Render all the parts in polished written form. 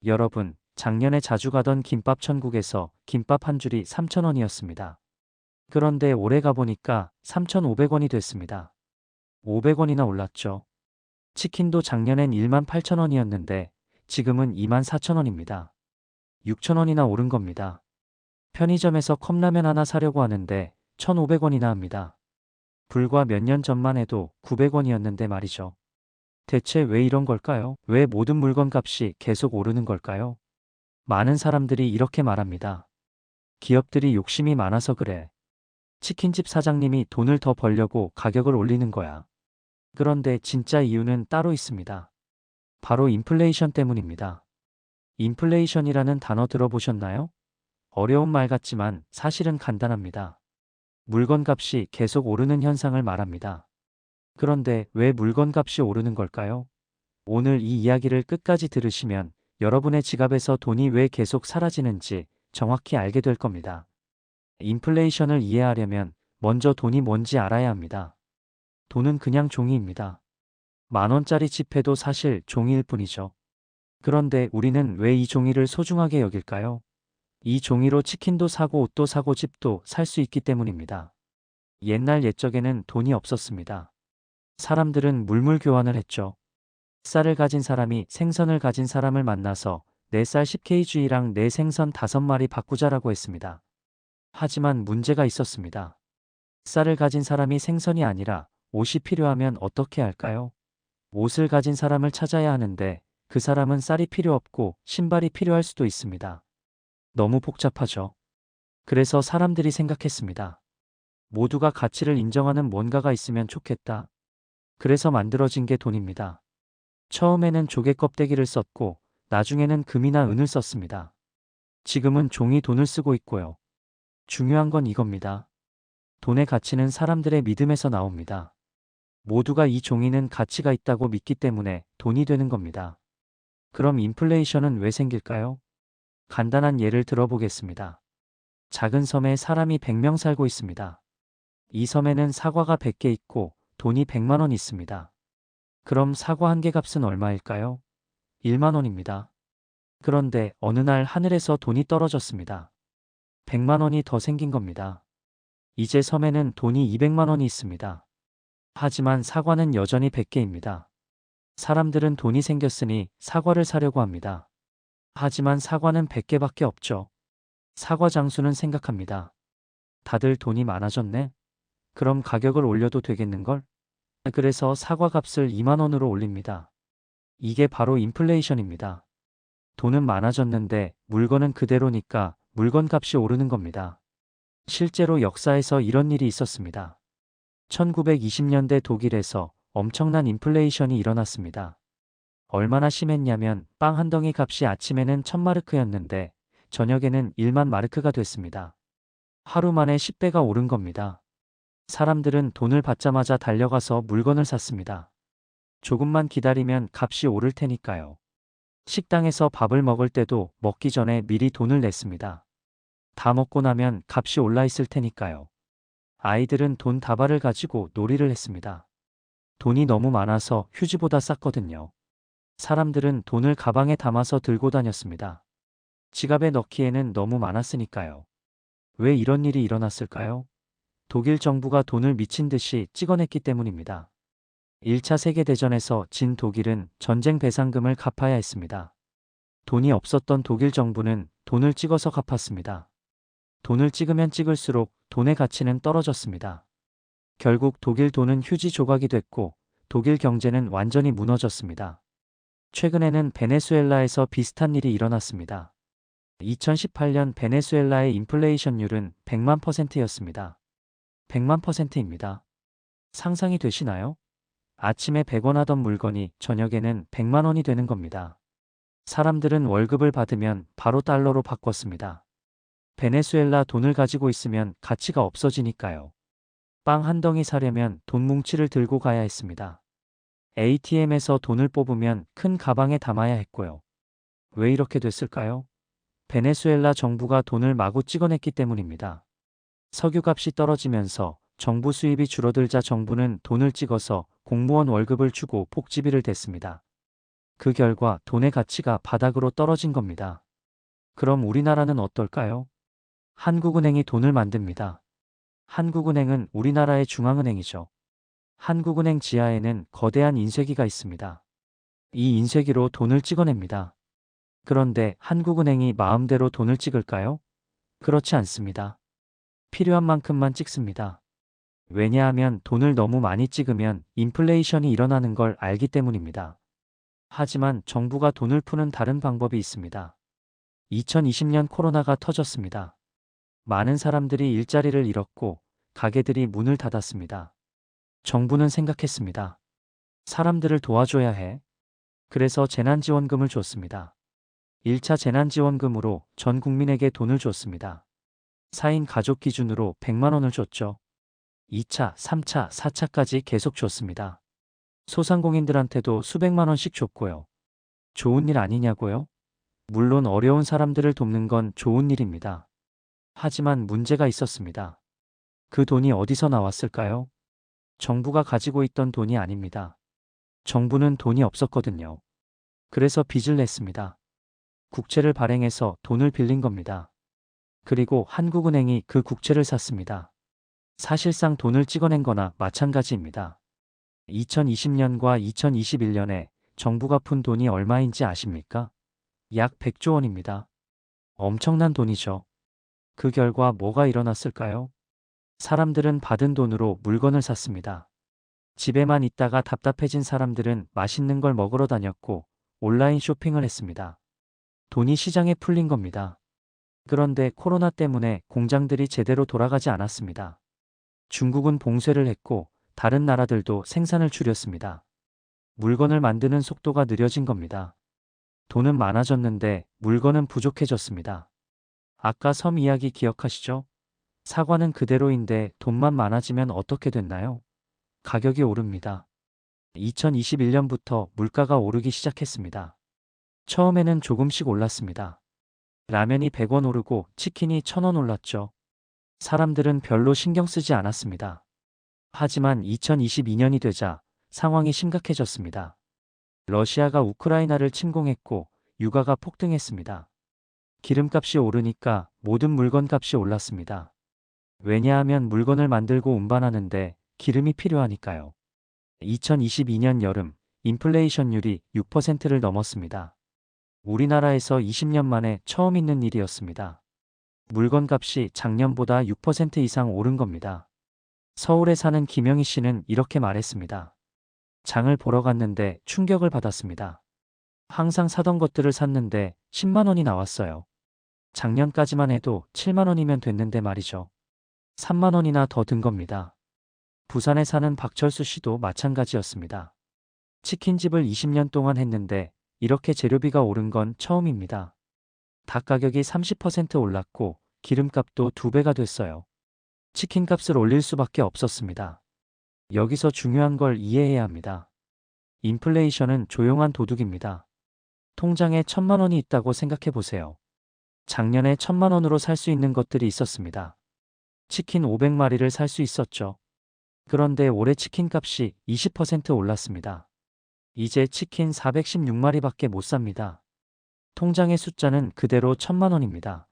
여러분, 작년에 자주 가던 김밥 천국에서 김밥 한 줄이 3,000원이었습니다. 그런데 올해 가보니까 3,500원이 됐습니다. 500원이나 올랐죠. 치킨도 작년엔 18,000원이었는데 지금은 24,000원입니다. 6,000원이나 오른 겁니다. 편의점에서 컵라면 하나 사려고 하는데 1,500원이나 합니다. 불과 몇 년 전만 해도 900원이었는데 말이죠. 대체 왜 이런 걸까요? 왜 모든 물건 값이 계속 오르는 걸까요? 많은 사람들이 이렇게 말합니다. 기업들이 욕심이 많아서 그래. 치킨집 사장님이 돈을 더 벌려고 가격을 올리는 거야. 그런데 진짜 이유는 따로 있습니다. 바로 인플레이션 때문입니다. 인플레이션이라는 단어 들어보셨나요? 어려운 말 같지만 사실은 간단합니다. 물건 값이 계속 오르는 현상을 말합니다. 그런데 왜 물건 값이 오르는 걸까요? 오늘 이 이야기를 끝까지 들으시면 여러분의 지갑에서 돈이 왜 계속 사라지는지 정확히 알게 될 겁니다. 인플레이션을 이해하려면 먼저 돈이 뭔지 알아야 합니다. 돈은 그냥 종이입니다. 10,000원짜리 지폐도 사실 종이일 뿐이죠. 그런데 우리는 왜 이 종이를 소중하게 여길까요? 이 종이로 치킨도 사고 옷도 사고 집도 살 수 있기 때문입니다. 옛날 옛적에는 돈이 없었습니다. 사람들은 물물 교환을 했죠. 쌀을 가진 사람이 생선을 가진 사람을 만나서 내 쌀 10kg랑 내 생선 5마리 바꾸자라고 했습니다. 하지만 문제가 있었습니다. 쌀을 가진 사람이 생선이 아니라 옷이 필요하면 어떻게 할까요? 옷을 가진 사람을 찾아야 하는데 그 사람은 쌀이 필요 없고 신발이 필요할 수도 있습니다. 너무 복잡하죠. 그래서 사람들이 생각했습니다. 모두가 가치를 인정하는 뭔가가 있으면 좋겠다. 그래서 만들어진 게 돈입니다. 처음에는 조개 껍데기를 썼고 나중에는 금이나 은을 썼습니다. 지금은 종이 돈을 쓰고 있고요. 중요한 건 이겁니다. 돈의 가치는 사람들의 믿음에서 나옵니다. 모두가 이 종이는 가치가 있다고 믿기 때문에 돈이 되는 겁니다. 그럼 인플레이션은 왜 생길까요? 간단한 예를 들어보겠습니다. 작은 섬에 사람이 100명 살고 있습니다. 이 섬에는 사과가 100개 있고 돈이 100만 원 있습니다. 그럼 사과 한 개 값은 얼마일까요? 1만 원입니다. 그런데 어느 날 하늘에서 돈이 떨어졌습니다. 100만 원이 더 생긴 겁니다. 이제 섬에는 돈이 200만 원이 있습니다. 하지만 사과는 여전히 100개입니다. 사람들은 돈이 생겼으니 사과를 사려고 합니다. 하지만 사과는 100개밖에 없죠. 사과 장수는 생각합니다. 다들 돈이 많아졌네? 그럼 가격을 올려도 되겠는걸? 그래서 사과 값을 2만 원으로 올립니다. 이게 바로 인플레이션입니다. 돈은 많아졌는데 물건은 그대로니까 물건 값이 오르는 겁니다. 실제로 역사에서 이런 일이 있었습니다. 1920년대 독일에서 엄청난 인플레이션이 일어났습니다. 얼마나 심했냐면 빵 한 덩이 값이 아침에는 1000마르크였는데 저녁에는 1만 마르크가 됐습니다. 하루 만에 10배가 오른 겁니다. 사람들은 돈을 받자마자 달려가서 물건을 샀습니다. 조금만 기다리면 값이 오를 테니까요. 식당에서 밥을 먹을 때도 먹기 전에 미리 돈을 냈습니다. 다 먹고 나면 값이 올라 있을 테니까요. 아이들은 돈 다발을 가지고 놀이를 했습니다. 돈이 너무 많아서 휴지보다 쌌거든요. 사람들은 돈을 가방에 담아서 들고 다녔습니다. 지갑에 넣기에는 너무 많았으니까요. 왜 이런 일이 일어났을까요? 독일 정부가 돈을 미친 듯이 찍어냈기 때문입니다. 1차 세계대전에서 진 독일은 전쟁 배상금을 갚아야 했습니다. 돈이 없었던 독일 정부는 돈을 찍어서 갚았습니다. 돈을 찍으면 찍을수록 돈의 가치는 떨어졌습니다. 결국 독일 돈은 휴지 조각이 됐고 독일 경제는 완전히 무너졌습니다. 최근에는 베네수엘라에서 비슷한 일이 일어났습니다. 2018년 베네수엘라의 인플레이션율은 100만 %였습니다. 100만 %입니다. 상상이 되시나요? 아침에 100원 하던 물건이 저녁에는 100만 원이 되는 겁니다. 사람들은 월급을 받으면 바로 달러로 바꿨습니다. 베네수엘라 돈을 가지고 있으면 가치가 없어지니까요. 빵 한 덩이 사려면 돈 뭉치를 들고 가야 했습니다. ATM에서 돈을 뽑으면 큰 가방에 담아야 했고요. 왜 이렇게 됐을까요? 베네수엘라 정부가 돈을 마구 찍어냈기 때문입니다. 석유값이 떨어지면서 정부 수입이 줄어들자 정부는 돈을 찍어서 공무원 월급을 주고 복지비를 댔습니다. 그 결과 돈의 가치가 바닥으로 떨어진 겁니다. 그럼 우리나라는 어떨까요? 한국은행이 돈을 만듭니다. 한국은행은 우리나라의 중앙은행이죠. 한국은행 지하에는 거대한 인쇄기가 있습니다. 이 인쇄기로 돈을 찍어냅니다. 그런데 한국은행이 마음대로 돈을 찍을까요? 그렇지 않습니다. 필요한 만큼만 찍습니다. 왜냐하면 돈을 너무 많이 찍으면 인플레이션이 일어나는 걸 알기 때문입니다. 하지만 정부가 돈을 푸는 다른 방법이 있습니다. 2020년 코로나가 터졌습니다. 많은 사람들이 일자리를 잃었고 가게들이 문을 닫았습니다. 정부는 생각했습니다. 사람들을 도와줘야 해. 그래서 재난지원금을 줬습니다. 1차 재난지원금으로 전 국민에게 돈을 줬습니다. 4인 가족 기준으로 100만 원을 줬죠. 2차, 3차, 4차까지 계속 줬습니다. 소상공인들한테도 수백만 원씩 줬고요. 좋은 일 아니냐고요? 물론 어려운 사람들을 돕는 건 좋은 일입니다. 하지만 문제가 있었습니다. 그 돈이 어디서 나왔을까요? 정부가 가지고 있던 돈이 아닙니다. 정부는 돈이 없었거든요. 그래서 빚을 냈습니다. 국채를 발행해서 돈을 빌린 겁니다. 그리고 한국은행이 그 국채를 샀습니다. 사실상 돈을 찍어낸 거나 마찬가지입니다. 2020년과 2021년에 정부가 푼 돈이 얼마인지 아십니까? 약 100조 원입니다. 엄청난 돈이죠. 그 결과 뭐가 일어났을까요? 사람들은 받은 돈으로 물건을 샀습니다. 집에만 있다가 답답해진 사람들은 맛있는 걸 먹으러 다녔고 온라인 쇼핑을 했습니다. 돈이 시장에 풀린 겁니다. 그런데 코로나 때문에 공장들이 제대로 돌아가지 않았습니다. 중국은 봉쇄를 했고 다른 나라들도 생산을 줄였습니다. 물건을 만드는 속도가 느려진 겁니다. 돈은 많아졌는데 물건은 부족해졌습니다. 아까 섬 이야기 기억하시죠? 사과는 그대로인데 돈만 많아지면 어떻게 됐나요? 가격이 오릅니다. 2021년부터 물가가 오르기 시작했습니다. 처음에는 조금씩 올랐습니다. 라면이 100원 오르고 치킨이 1000원 올랐죠. 사람들은 별로 신경 쓰지 않았습니다. 하지만 2022년이 되자 상황이 심각해졌습니다. 러시아가 우크라이나를 침공했고 유가가 폭등했습니다. 기름값이 오르니까 모든 물건값이 올랐습니다. 왜냐하면 물건을 만들고 운반하는데 기름이 필요하니까요. 2022년 여름 인플레이션율이 6%를 넘었습니다. 우리나라에서 20년 만에 처음 있는 일이었습니다. 물건값이 작년보다 6% 이상 오른 겁니다. 서울에 사는 김영희 씨는 이렇게 말했습니다. 장을 보러 갔는데 충격을 받았습니다. 항상 사던 것들을 샀는데 10만 원이 나왔어요. 작년까지만 해도 7만 원이면 됐는데 말이죠. 3만 원이나 더 든 겁니다. 부산에 사는 박철수 씨도 마찬가지였습니다. 치킨집을 20년 동안 했는데 이렇게 재료비가 오른 건 처음입니다. 닭 가격이 30% 올랐고 기름값도 2배가 됐어요. 치킨값을 올릴 수밖에 없었습니다. 여기서 중요한 걸 이해해야 합니다. 인플레이션은 조용한 도둑입니다. 통장에 1000만 원이 있다고 생각해 보세요. 작년에 1000만 원으로 살 수 있는 것들이 있었습니다. 치킨 500마리를 살 수 있었죠. 그런데 올해 치킨 값이 20% 올랐습니다. 이제 치킨 416마리밖에 못 삽니다. 통장의 숫자는 그대로 1000만 원입니다.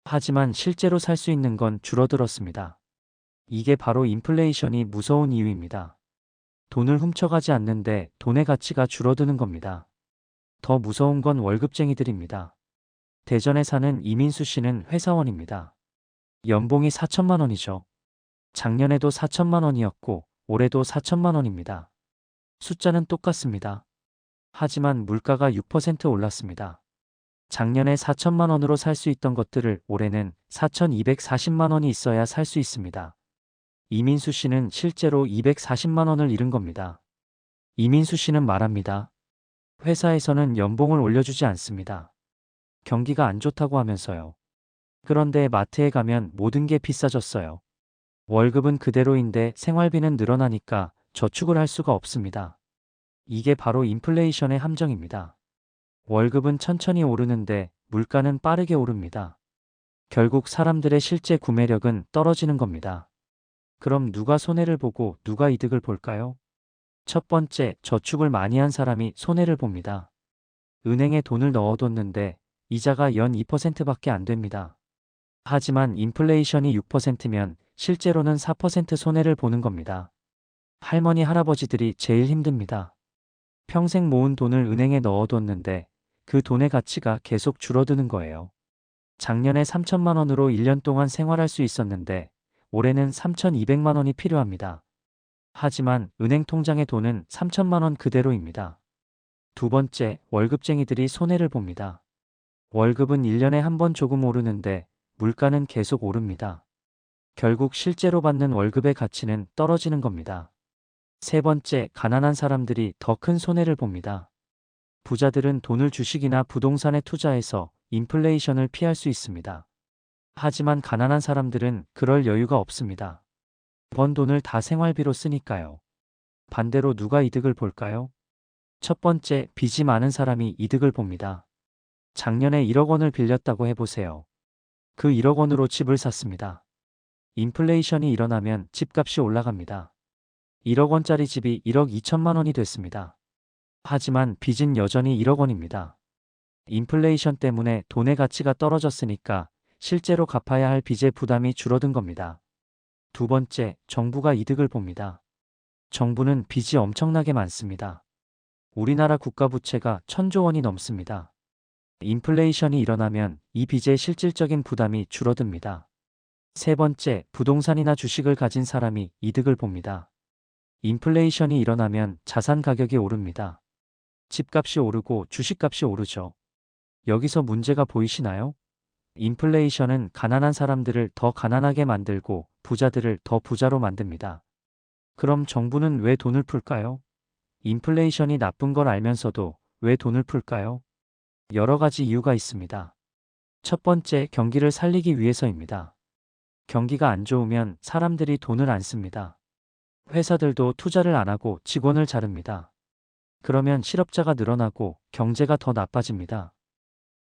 하지만 실제로 살 수 있는 건 줄어들었습니다. 이게 바로 인플레이션이 무서운 이유입니다. 돈을 훔쳐가지 않는데 돈의 가치가 줄어드는 겁니다. 더 무서운 건 월급쟁이들입니다. 대전에 사는 이민수 씨는 회사원입니다. 연봉이 4천만 원이죠. 작년에도 4천만 원이었고 올해도 4천만 원입니다. 숫자는 똑같습니다. 하지만 물가가 6% 올랐습니다. 작년에 4천만 원으로 살 수 있던 것들을 올해는 4,240만 원이 있어야 살 수 있습니다. 이민수 씨는 실제로 240만 원을 잃은 겁니다. 이민수 씨는 말합니다. 회사에서는 연봉을 올려주지 않습니다. 경기가 안 좋다고 하면서요. 그런데 마트에 가면 모든 게 비싸졌어요. 월급은 그대로인데 생활비는 늘어나니까 저축을 할 수가 없습니다. 이게 바로 인플레이션의 함정입니다. 월급은 천천히 오르는데 물가는 빠르게 오릅니다. 결국 사람들의 실제 구매력은 떨어지는 겁니다. 그럼 누가 손해를 보고 누가 이득을 볼까요? 첫 번째, 저축을 많이 한 사람이 손해를 봅니다. 은행에 돈을 넣어뒀는데 이자가 연 2%밖에 안 됩니다. 하지만 인플레이션이 6%면 실제로는 4% 손해를 보는 겁니다. 할머니, 할아버지들이 제일 힘듭니다. 평생 모은 돈을 은행에 넣어뒀는데 그 돈의 가치가 계속 줄어드는 거예요. 작년에 3천만 원으로 1년 동안 생활할 수 있었는데 올해는 3,200만 원이 필요합니다. 하지만 은행 통장의 돈은 3천만 원 그대로입니다. 두 번째, 월급쟁이들이 손해를 봅니다. 월급은 1년에 한 번 조금 오르는데 물가는 계속 오릅니다. 결국 실제로 받는 월급의 가치는 떨어지는 겁니다. 세 번째, 가난한 사람들이 더 큰 손해를 봅니다. 부자들은 돈을 주식이나 부동산에 투자해서 인플레이션을 피할 수 있습니다. 하지만 가난한 사람들은 그럴 여유가 없습니다. 번 돈을 다 생활비로 쓰니까요. 반대로 누가 이득을 볼까요? 첫 번째, 빚이 많은 사람이 이득을 봅니다. 작년에 1억 원을 빌렸다고 해보세요. 그 1억 원으로 집을 샀습니다. 인플레이션이 일어나면 집값이 올라갑니다. 1억 원짜리 집이 1억 2천만 원이 됐습니다. 하지만 빚은 여전히 1억 원입니다. 인플레이션 때문에 돈의 가치가 떨어졌으니까 실제로 갚아야 할 빚의 부담이 줄어든 겁니다. 두 번째, 정부가 이득을 봅니다. 정부는 빚이 엄청나게 많습니다. 우리나라 국가 부채가 1,000조 원이 넘습니다. 인플레이션이 일어나면 이 빚의 실질적인 부담이 줄어듭니다. 세 번째, 부동산이나 주식을 가진 사람이 이득을 봅니다. 인플레이션이 일어나면 자산 가격이 오릅니다. 집값이 오르고 주식값이 오르죠. 여기서 문제가 보이시나요? 인플레이션은 가난한 사람들을 더 가난하게 만들고 부자들을 더 부자로 만듭니다. 그럼 정부는 왜 돈을 풀까요? 인플레이션이 나쁜 걸 알면서도 왜 돈을 풀까요? 여러 가지 이유가 있습니다. 첫 번째, 경기를 살리기 위해서입니다. 경기가 안 좋으면 사람들이 돈을 안 씁니다. 회사들도 투자를 안 하고 직원을 자릅니다. 그러면 실업자가 늘어나고 경제가 더 나빠집니다.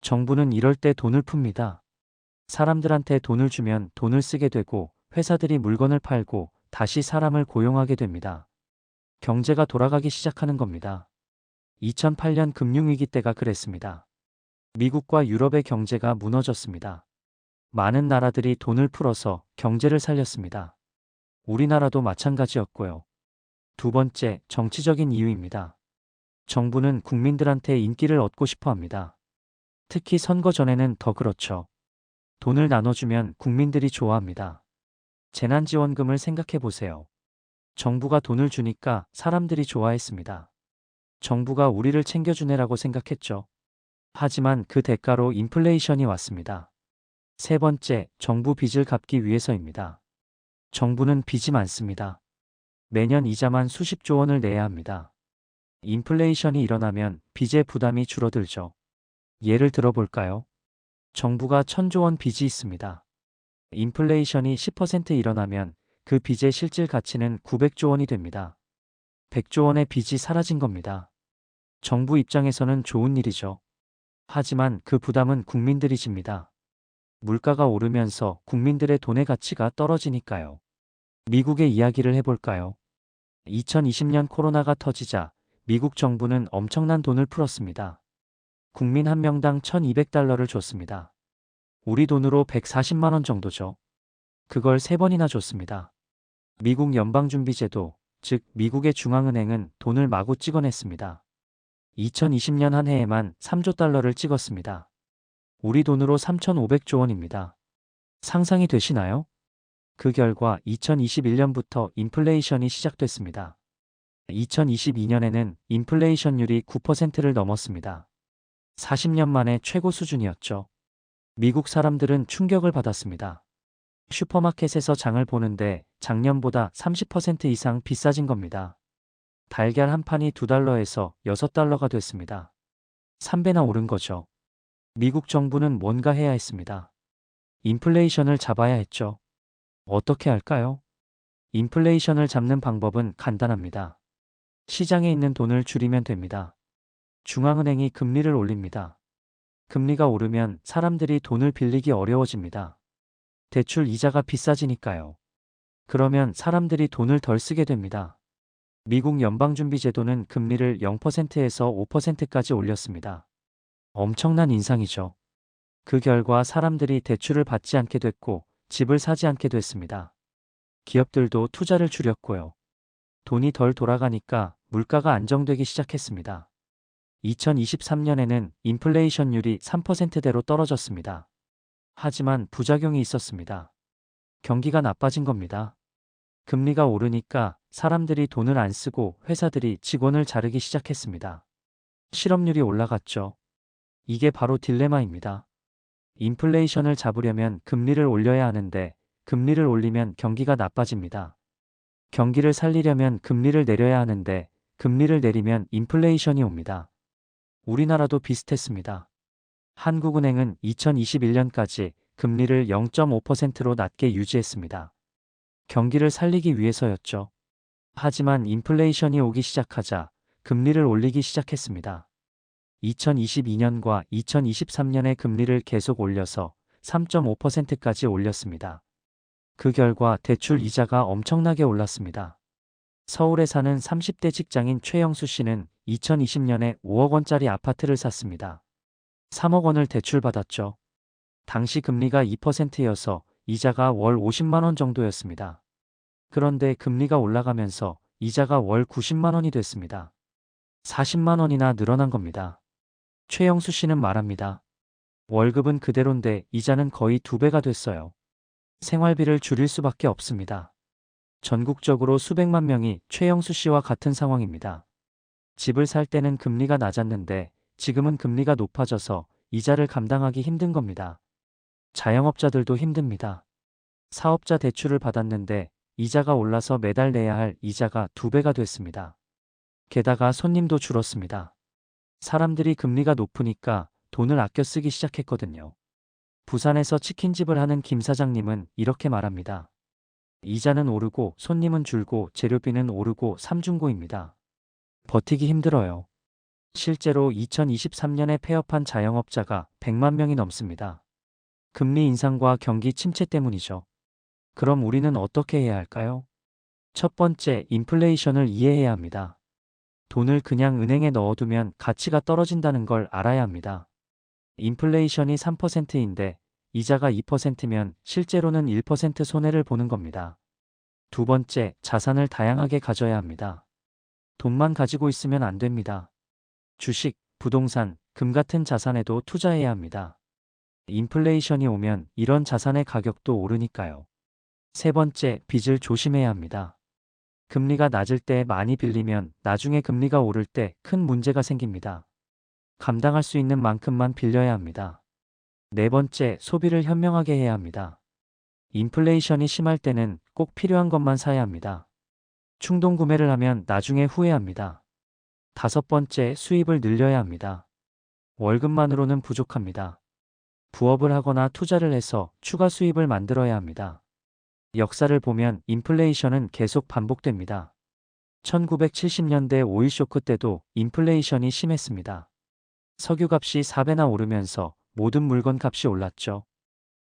정부는 이럴 때 돈을 풉니다. 사람들한테 돈을 주면 돈을 쓰게 되고 회사들이 물건을 팔고 다시 사람을 고용하게 됩니다. 경제가 돌아가기 시작하는 겁니다. 2008년 금융위기 때가 그랬습니다. 미국과 유럽의 경제가 무너졌습니다. 많은 나라들이 돈을 풀어서 경제를 살렸습니다. 우리나라도 마찬가지였고요. 두 번째, 정치적인 이유입니다. 정부는 국민들한테 인기를 얻고 싶어 합니다. 특히 선거 전에는 더 그렇죠. 돈을 나눠주면 국민들이 좋아합니다. 재난지원금을 생각해 보세요. 정부가 돈을 주니까 사람들이 좋아했습니다. 정부가 우리를 챙겨주네라고 생각했죠. 하지만 그 대가로 인플레이션이 왔습니다. 세 번째, 정부 빚을 갚기 위해서입니다. 정부는 빚이 많습니다. 매년 이자만 수십조 원을 내야 합니다. 인플레이션이 일어나면 빚의 부담이 줄어들죠. 예를 들어 볼까요? 정부가 1,000조 원 빚이 있습니다. 인플레이션이 10% 일어나면 그 빚의 실질 가치는 900조 원이 됩니다. 100조 원의 빚이 사라진 겁니다. 정부 입장에서는 좋은 일이죠. 하지만 그 부담은 국민들이 집니다. 물가가 오르면서 국민들의 돈의 가치가 떨어지니까요. 미국의 이야기를 해볼까요? 2020년 코로나가 터지자 미국 정부는 엄청난 돈을 풀었습니다. 국민 한 명당 1,200달러를 줬습니다. 우리 돈으로 140만 원 정도죠. 그걸 3번이나 줬습니다. 미국 연방준비제도, 즉 미국의 중앙은행은 돈을 마구 찍어냈습니다. 2020년 한 해에만 3조 달러를 찍었습니다. 우리 돈으로 3,500조 원입니다. 상상이 되시나요? 그 결과 2021년부터 인플레이션이 시작됐습니다. 2022년에는 인플레이션율이 9%를 넘었습니다. 40년 만에 최고 수준이었죠. 미국 사람들은 충격을 받았습니다. 슈퍼마켓에서 장을 보는데 작년보다 30% 이상 비싸진 겁니다. 달걀 한 판이 2달러에서 6달러가 됐습니다. 3배나 오른 거죠. 미국 정부는 뭔가 해야 했습니다. 인플레이션을 잡아야 했죠. 어떻게 할까요? 인플레이션을 잡는 방법은 간단합니다. 시장에 있는 돈을 줄이면 됩니다. 중앙은행이 금리를 올립니다. 금리가 오르면 사람들이 돈을 빌리기 어려워집니다. 대출 이자가 비싸지니까요. 그러면 사람들이 돈을 덜 쓰게 됩니다. 미국 연방준비제도는 금리를 0%에서 5%까지 올렸습니다. 엄청난 인상이죠. 그 결과 사람들이 대출을 받지 않게 됐고 집을 사지 않게 됐습니다. 기업들도 투자를 줄였고요. 돈이 덜 돌아가니까 물가가 안정되기 시작했습니다. 2023년에는 인플레이션율이 3%대로 떨어졌습니다. 하지만 부작용이 있었습니다. 경기가 나빠진 겁니다. 금리가 오르니까 사람들이 돈을 안 쓰고 회사들이 직원을 자르기 시작했습니다. 실업률이 올라갔죠. 이게 바로 딜레마입니다. 인플레이션을 잡으려면 금리를 올려야 하는데 금리를 올리면 경기가 나빠집니다. 경기를 살리려면 금리를 내려야 하는데 금리를 내리면 인플레이션이 옵니다. 우리나라도 비슷했습니다. 한국은행은 2021년까지 금리를 0.5%로 낮게 유지했습니다. 경기를 살리기 위해서였죠. 하지만 인플레이션이 오기 시작하자 금리를 올리기 시작했습니다. 2022년과 2023년에 금리를 계속 올려서 3.5%까지 올렸습니다. 그 결과 대출 이자가 엄청나게 올랐습니다. 서울에 사는 30대 직장인 최영수 씨는 2020년에 5억 원짜리 아파트를 샀습니다. 3억 원을 대출받았죠. 당시 금리가 2%여서 이자가 월 50만 원 정도였습니다. 그런데 금리가 올라가면서 이자가 월 90만 원이 됐습니다. 40만 원이나 늘어난 겁니다. 최영수 씨는 말합니다. 월급은 그대로인데 이자는 거의 2배가 됐어요. 생활비를 줄일 수밖에 없습니다. 전국적으로 수백만 명이 최영수 씨와 같은 상황입니다. 집을 살 때는 금리가 낮았는데 지금은 금리가 높아져서 이자를 감당하기 힘든 겁니다. 자영업자들도 힘듭니다. 사업자 대출을 받았는데 이자가 올라서 매달 내야 할 이자가 2배가 됐습니다. 게다가 손님도 줄었습니다. 사람들이 금리가 높으니까 돈을 아껴 쓰기 시작했거든요. 부산에서 치킨집을 하는 김 사장님은 이렇게 말합니다. 이자는 오르고 손님은 줄고 재료비는 오르고 삼중고입니다. 버티기 힘들어요. 실제로 2023년에 폐업한 자영업자가 100만 명이 넘습니다. 금리 인상과 경기 침체 때문이죠. 그럼 우리는 어떻게 해야 할까요? 첫 번째, 인플레이션을 이해해야 합니다. 돈을 그냥 은행에 넣어두면 가치가 떨어진다는 걸 알아야 합니다. 인플레이션이 3%인데 이자가 2%면 실제로는 1% 손해를 보는 겁니다. 두 번째, 자산을 다양하게 가져야 합니다. 돈만 가지고 있으면 안 됩니다. 주식, 부동산, 금 같은 자산에도 투자해야 합니다. 인플레이션이 오면 이런 자산의 가격도 오르니까요. 세 번째, 빚을 조심해야 합니다. 금리가 낮을 때 많이 빌리면 나중에 금리가 오를 때 큰 문제가 생깁니다. 감당할 수 있는 만큼만 빌려야 합니다. 네 번째, 소비를 현명하게 해야 합니다. 인플레이션이 심할 때는 꼭 필요한 것만 사야 합니다. 충동 구매를 하면 나중에 후회합니다. 다섯 번째, 수입을 늘려야 합니다. 월급만으로는 부족합니다. 부업을 하거나 투자를 해서 추가 수입을 만들어야 합니다. 역사를 보면 인플레이션은 계속 반복됩니다. 1970년대 오일 쇼크 때도 인플레이션이 심했습니다. 석유값이 4배나 오르면서 모든 물건 값이 올랐죠.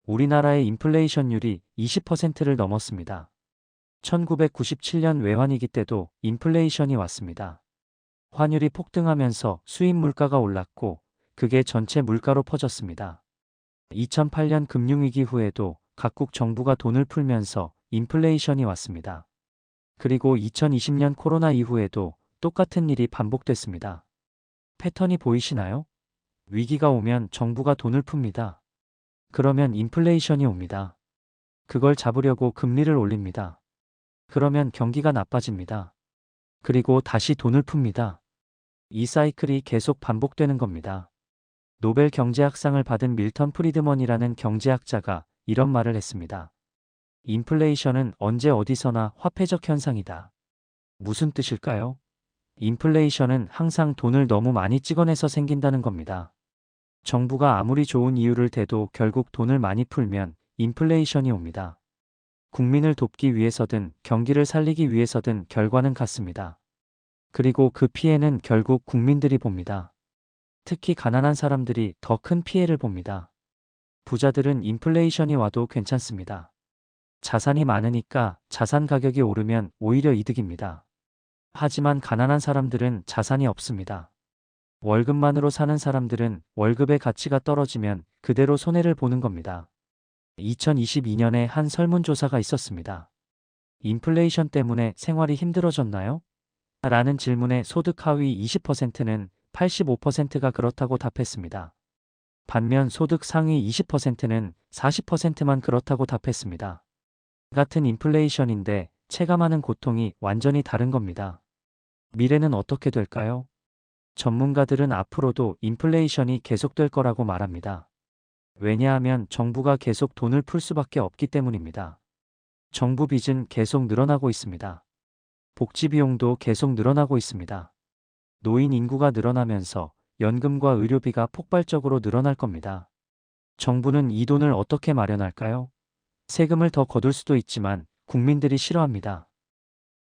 우리나라의 인플레이션율이 20%를 넘었습니다. 1997년 외환위기 때도 인플레이션이 왔습니다. 환율이 폭등하면서 수입 물가가 올랐고 그게 전체 물가로 퍼졌습니다. 2008년 금융위기 후에도 각국 정부가 돈을 풀면서 인플레이션이 왔습니다. 그리고 2020년 코로나 이후에도 똑같은 일이 반복됐습니다. 패턴이 보이시나요? 위기가 오면 정부가 돈을 풉니다. 그러면 인플레이션이 옵니다. 그걸 잡으려고 금리를 올립니다. 그러면 경기가 나빠집니다. 그리고 다시 돈을 풉니다. 이 사이클이 계속 반복되는 겁니다. 노벨 경제학상을 받은 밀턴 프리드먼이라는 경제학자가 이런 말을 했습니다. 인플레이션은 언제 어디서나 화폐적 현상이다. 무슨 뜻일까요? 인플레이션은 항상 돈을 너무 많이 찍어내서 생긴다는 겁니다. 정부가 아무리 좋은 이유를 대도 결국 돈을 많이 풀면 인플레이션이 옵니다. 국민을 돕기 위해서든 경기를 살리기 위해서든 결과는 같습니다. 그리고 그 피해는 결국 국민들이 봅니다. 특히 가난한 사람들이 더 큰 피해를 봅니다. 부자들은 인플레이션이 와도 괜찮습니다. 자산이 많으니까 자산 가격이 오르면 오히려 이득입니다. 하지만 가난한 사람들은 자산이 없습니다. 월급만으로 사는 사람들은 월급의 가치가 떨어지면 그대로 손해를 보는 겁니다. 2022년에 한 설문조사가 있었습니다. 인플레이션 때문에 생활이 힘들어졌나요? 라는 질문에 소득 하위 20%는 85%가 그렇다고 답했습니다. 반면 소득 상위 20%는 40%만 그렇다고 답했습니다. 같은 인플레이션인데 체감하는 고통이 완전히 다른 겁니다. 미래는 어떻게 될까요? 전문가들은 앞으로도 인플레이션이 계속될 거라고 말합니다. 왜냐하면 정부가 계속 돈을 풀 수밖에 없기 때문입니다. 정부 빚은 계속 늘어나고 있습니다. 복지 비용도 계속 늘어나고 있습니다. 노인 인구가 늘어나면서 연금과 의료비가 폭발적으로 늘어날 겁니다. 정부는 이 돈을 어떻게 마련할까요? 세금을 더 거둘 수도 있지만 국민들이 싫어합니다.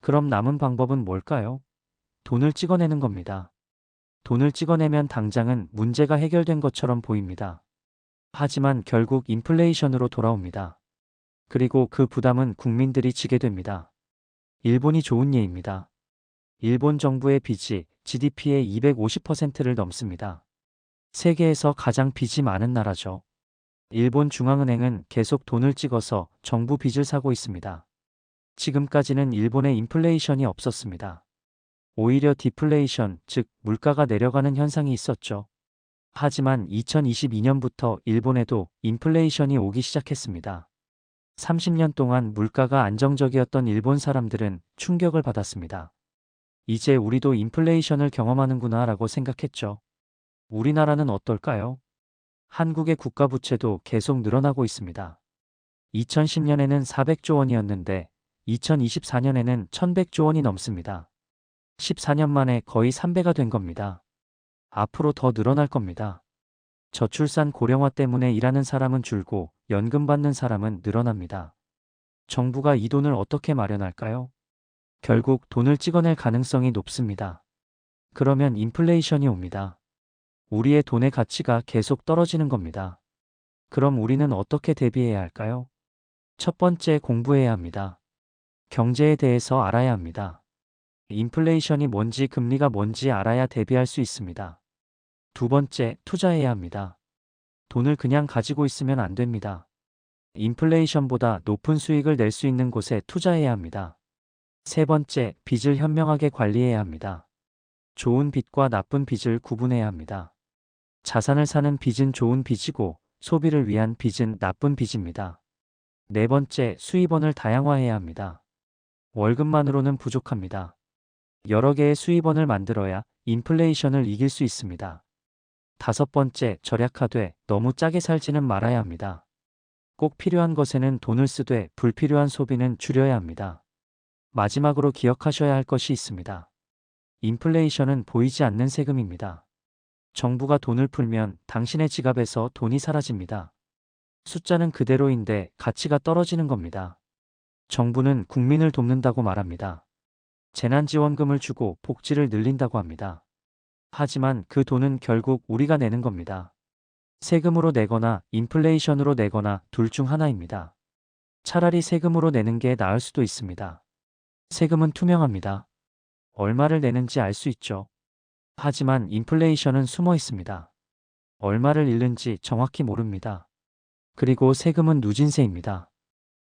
그럼 남은 방법은 뭘까요? 돈을 찍어내는 겁니다. 돈을 찍어내면 당장은 문제가 해결된 것처럼 보입니다. 하지만 결국 인플레이션으로 돌아옵니다. 그리고 그 부담은 국민들이 지게 됩니다. 일본이 좋은 예입니다. 일본 정부의 빚이 GDP의 250%를 넘습니다. 세계에서 가장 빚이 많은 나라죠. 일본 중앙은행은 계속 돈을 찍어서 정부 빚을 사고 있습니다. 지금까지는 일본에 인플레이션이 없었습니다. 오히려 디플레이션, 즉 물가가 내려가는 현상이 있었죠. 하지만 2022년부터 일본에도 인플레이션이 오기 시작했습니다. 30년 동안 물가가 안정적이었던 일본 사람들은 충격을 받았습니다. 이제 우리도 인플레이션을 경험하는구나 라고 생각했죠. 우리나라는 어떨까요? 한국의 국가 부채도 계속 늘어나고 있습니다. 2010년에는 400조 원이었는데 2024년에는 1100조 원이 넘습니다. 14년 만에 거의 3배가 된 겁니다. 앞으로 더 늘어날 겁니다. 저출산 고령화 때문에 일하는 사람은 줄고 연금 받는 사람은 늘어납니다. 정부가 이 돈을 어떻게 마련할까요? 결국 돈을 찍어낼 가능성이 높습니다. 그러면 인플레이션이 옵니다. 우리의 돈의 가치가 계속 떨어지는 겁니다. 그럼 우리는 어떻게 대비해야 할까요? 첫 번째, 공부해야 합니다. 경제에 대해서 알아야 합니다. 인플레이션이 뭔지 금리가 뭔지 알아야 대비할 수 있습니다. 두 번째, 투자해야 합니다. 돈을 그냥 가지고 있으면 안 됩니다. 인플레이션보다 높은 수익을 낼 수 있는 곳에 투자해야 합니다. 세 번째, 빚을 현명하게 관리해야 합니다. 좋은 빚과 나쁜 빚을 구분해야 합니다. 자산을 사는 빚은 좋은 빚이고 소비를 위한 빚은 나쁜 빚입니다. 네 번째, 수입원을 다양화해야 합니다. 월급만으로는 부족합니다. 여러 개의 수입원을 만들어야 인플레이션을 이길 수 있습니다. 다섯 번째, 절약하되 너무 짜게 살지는 말아야 합니다. 꼭 필요한 것에는 돈을 쓰되 불필요한 소비는 줄여야 합니다. 마지막으로 기억하셔야 할 것이 있습니다. 인플레이션은 보이지 않는 세금입니다. 정부가 돈을 풀면 당신의 지갑에서 돈이 사라집니다. 숫자는 그대로인데 가치가 떨어지는 겁니다. 정부는 국민을 돕는다고 말합니다. 재난지원금을 주고 복지를 늘린다고 합니다. 하지만 그 돈은 결국 우리가 내는 겁니다. 세금으로 내거나 인플레이션으로 내거나 둘 중 하나입니다. 차라리 세금으로 내는 게 나을 수도 있습니다. 세금은 투명합니다. 얼마를 내는지 알 수 있죠. 하지만 인플레이션은 숨어 있습니다. 얼마를 잃는지 정확히 모릅니다. 그리고 세금은 누진세입니다.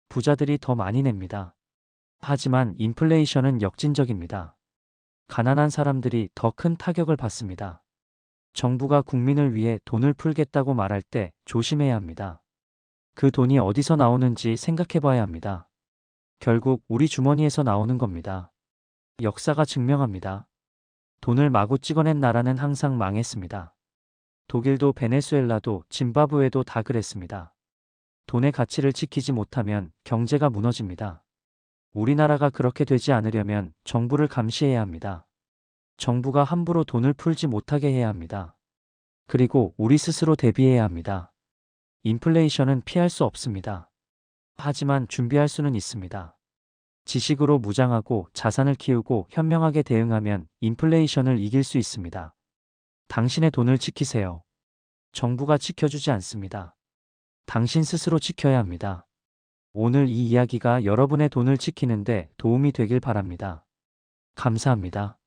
부자들이 더 많이 냅니다. 하지만 인플레이션은 역진적입니다. 가난한 사람들이 더 큰 타격을 받습니다. 정부가 국민을 위해 돈을 풀겠다고 말할 때 조심해야 합니다. 그 돈이 어디서 나오는지 생각해 봐야 합니다. 결국 우리 주머니에서 나오는 겁니다. 역사가 증명합니다. 돈을 마구 찍어낸 나라는 항상 망했습니다. 독일도 베네수엘라도 짐바브웨도 다 그랬습니다. 돈의 가치를 지키지 못하면 경제가 무너집니다. 우리나라가 그렇게 되지 않으려면 정부를 감시해야 합니다. 정부가 함부로 돈을 풀지 못하게 해야 합니다. 그리고 우리 스스로 대비해야 합니다. 인플레이션은 피할 수 없습니다. 하지만 준비할 수는 있습니다. 지식으로 무장하고 자산을 키우고 현명하게 대응하면 인플레이션을 이길 수 있습니다. 당신의 돈을 지키세요. 정부가 지켜주지 않습니다. 당신 스스로 지켜야 합니다. 오늘 이 이야기가 여러분의 돈을 지키는데 도움이 되길 바랍니다. 감사합니다.